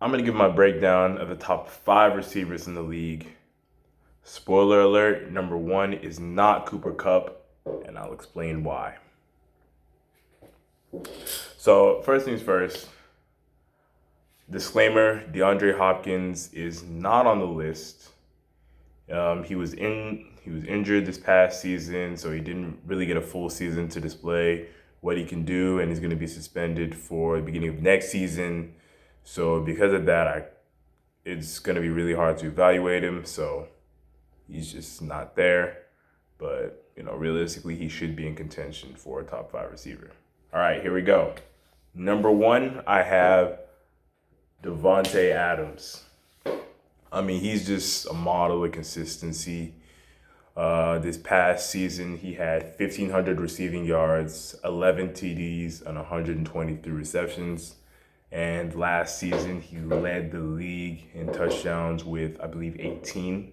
I'm going to give my breakdown of the top 5 receivers in the league. Spoiler alert, number 1 is not Cooper Kupp, and I'll explain why. So, first things first, disclaimer, DeAndre Hopkins is not on the list. He was injured this past season, so he didn't really get a full season to display what he can do, and he's going to be suspended for the beginning of next season. So because of that, it's going to be really hard to evaluate him. So he's just not there. But realistically, he should be in contention for a top 5 receiver. All right, here we go. Number 1, I have Davante Adams. I mean, he's just a model of consistency. This past season, he had 1,500 receiving yards, 11 TDs, and 123 receptions. And last season, he led the league in touchdowns with, I believe, 18.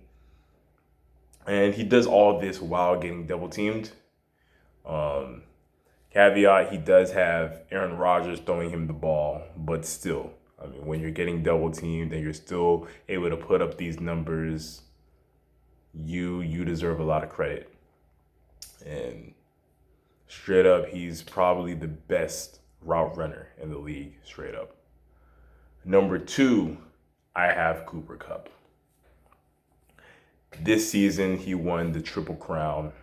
And he does all this while getting double teamed. Caveat, he does have Aaron Rodgers throwing him the ball, but still, I mean, when you're getting double teamed and you're still able to put up these numbers, you deserve a lot of credit. And straight up, he's probably the best route runner in the league, straight up. Number 2, I have Cooper Kupp. This season, he won the Triple Crown,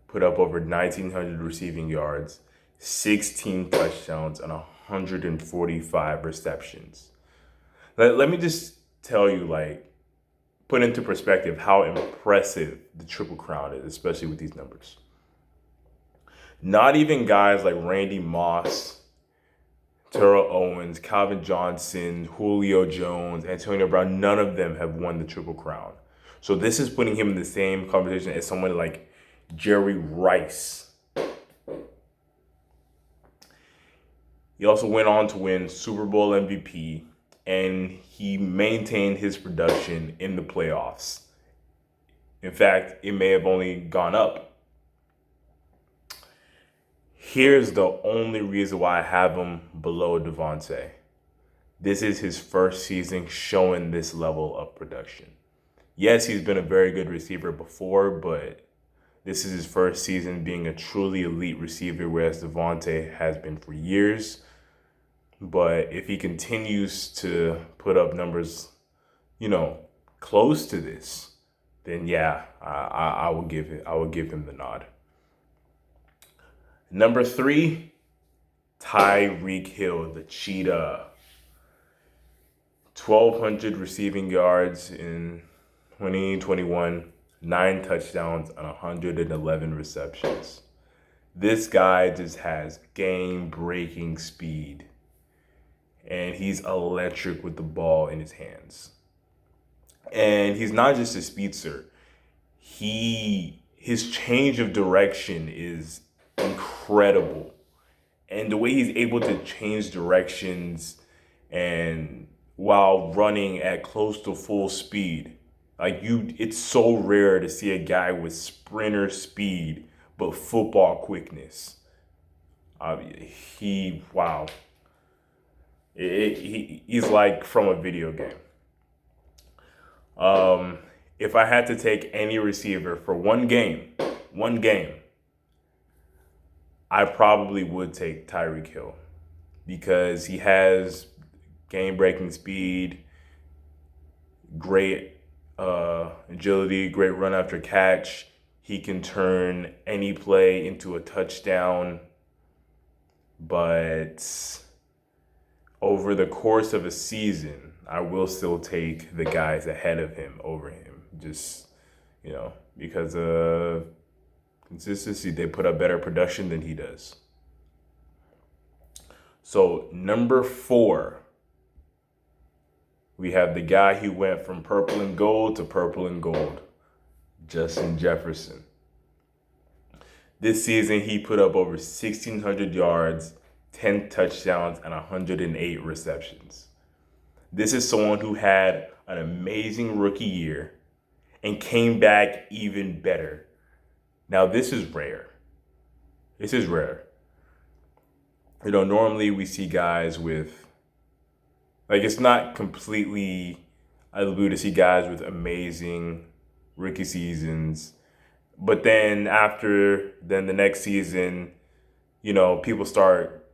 put up over 1,900 receiving yards, 16 touchdowns, and 145 receptions. Let me just tell you, put into perspective how impressive the Triple Crown is, especially with these numbers. Not even guys like Randy Moss, Terrell Owens, Calvin Johnson, Julio Jones, Antonio Brown, none of them have won the Triple Crown. So this is putting him in the same conversation as someone like Jerry Rice. He also went on to win Super Bowl MVP, and he maintained his production in the playoffs. In fact, it may have only gone up. Here's the only reason why I have him below Davante. This is his first season showing this level of production. Yes, he's been a very good receiver before, but this is his first season being a truly elite receiver, whereas Davante has been for years. But if he continues to put up numbers, close to this, then yeah, I will give him the nod. Number 3, Tyreek Hill, the cheetah. 1,200 receiving yards in 2021, 9 touchdowns and 111 receptions. This guy just has game-breaking speed, and he's electric with the ball in his hands. And he's not just a speedster. His change of direction is incredible. And the way he's able to change directions and while running at close to full speed, it's so rare to see a guy with sprinter speed but football quickness. Wow. He's like from a video game. If I had to take any receiver for one game, I probably would take Tyreek Hill because he has game-breaking speed, great agility, great run after catch. He can turn any play into a touchdown. But over the course of a season, I will still take the guys ahead of him over him. Just, because of consistency, they put up better production than he does. So number 4, we have the guy who went from purple and gold to purple and gold, Justin Jefferson. This season, he put up over 1,600 yards, 10 touchdowns, and 108 receptions. This is someone who had an amazing rookie year and came back even better. Now, this is rare. Normally we see guys with Like, it's not completely out of the blue to see guys with amazing rookie seasons, but then the next season, people start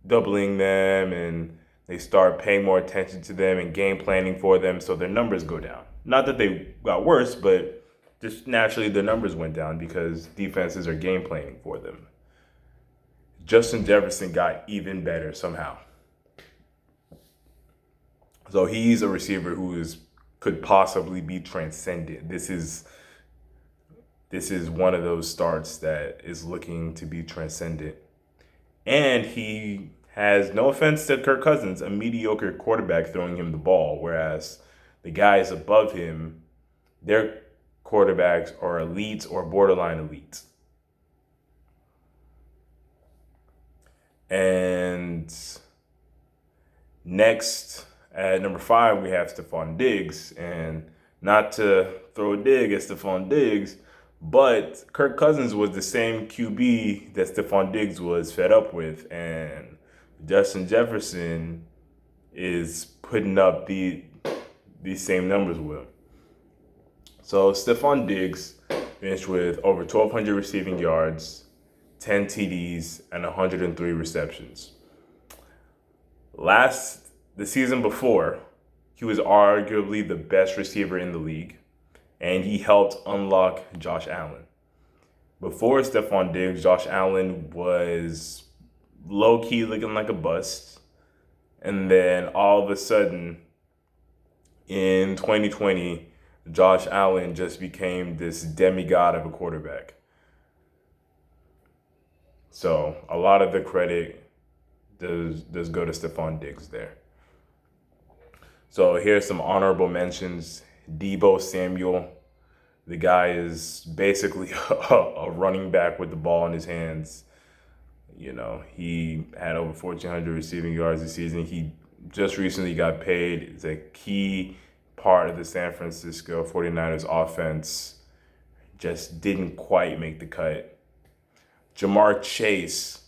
doubling them and they start paying more attention to them and game planning for them, so their numbers go down. Not that they got worse, but just naturally their numbers went down because defenses are game planning for them. Justin Jefferson got even better somehow. So he's a receiver could possibly be transcendent. This is one of those starts that is looking to be transcendent. And he has, no offense to Kirk Cousins, a mediocre quarterback throwing him the ball, whereas the guys above him, their quarterbacks are elites or borderline elites. And next, at number 5, we have Stephon Diggs. And not to throw a dig at Stephon Diggs, but Kirk Cousins was the same QB that Stephon Diggs was fed up with. And Justin Jefferson is putting up these same numbers with him. So Stephon Diggs finished with over 1,200 receiving yards, 10 TDs, and 103 receptions. The season before, he was arguably the best receiver in the league, and he helped unlock Josh Allen. Before Stephon Diggs, Josh Allen was low-key looking like a bust. And then all of a sudden, in 2020, Josh Allen just became this demigod of a quarterback. So a lot of the credit does go to Stephon Diggs there. So here's some honorable mentions. Deebo Samuel. The guy is basically a running back with the ball in his hands. He had over 1,400 receiving yards this season. He just recently got paid. It's a key part of the San Francisco 49ers offense. Just didn't quite make the cut. Jamar Chase,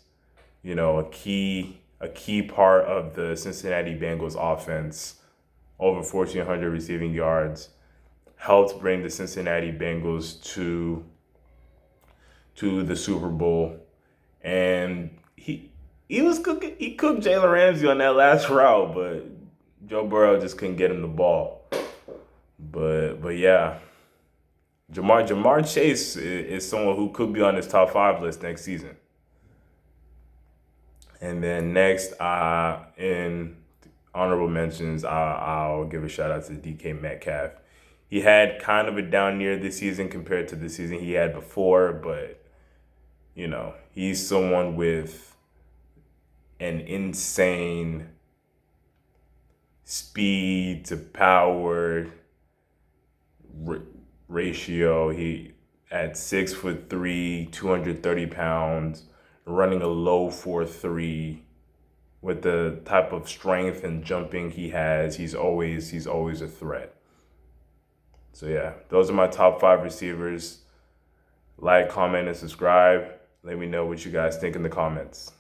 a key part of the Cincinnati Bengals offense. Over 1,400 receiving yards. Helped bring the Cincinnati Bengals to the Super Bowl. And he cooked Jalen Ramsey on that last route, but Joe Burrow just couldn't get him the ball. But yeah, Jamar Chase is someone who could be on his top 5 list next season. And then next, in honorable mentions, I'll give a shout out to DK Metcalf. He had kind of a down year this season compared to the season he had before, but he's someone with an insane speed to power ratio. He at 6'3", 230 pounds, running a low 4.3. With the type of strength and jumping he has, he's always a threat. So yeah, those are my top 5 receivers. Like, comment, and subscribe. Let me know what you guys think in the comments.